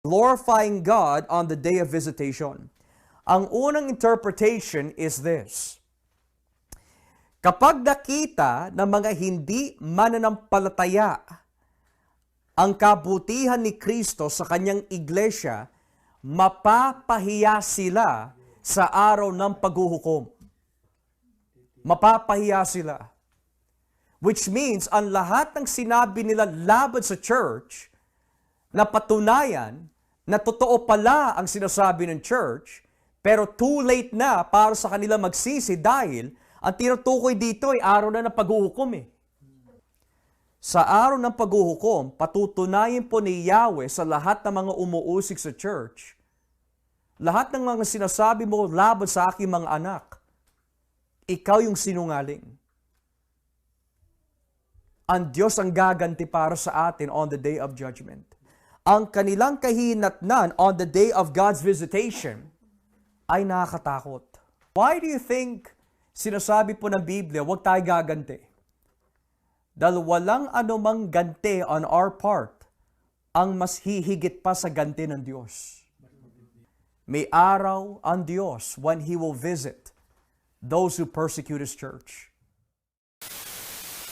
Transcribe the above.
glorifying God on the day of visitation. Ang unang interpretation is this. Kapag nakita ng mga hindi mananampalataya ang kabutihan ni Kristo sa kanyang iglesia, mapapahiya sila sa araw ng paghuhukom. Mapapahiya sila. Which means, ang lahat ng sinabi nila laban sa church, na patunayan na totoo pala ang sinasabi ng church, pero too late na para sa kanila magsisi dahil ang tinutukoy dito ay araw na ng paghuhukom eh. Sa araw ng paghuhukom, patutunayin po ni Yahweh sa lahat ng mga umuusig sa church, lahat ng mga sinasabi mo laban sa aking mga anak, ikaw yung sinungaling. Ang Diyos ang gaganti para sa atin on the day of judgment. Ang kanilang kahinatnan on the day of God's visitation ay nakakatakot. Why do you think sinasabi po ng Biblia, huwag tayo gaganti? Dahil walang anumang ganti on our part ang mas hihigit pa sa ganti ng Diyos. May araw ang Diyos when He will visit those who persecute His church.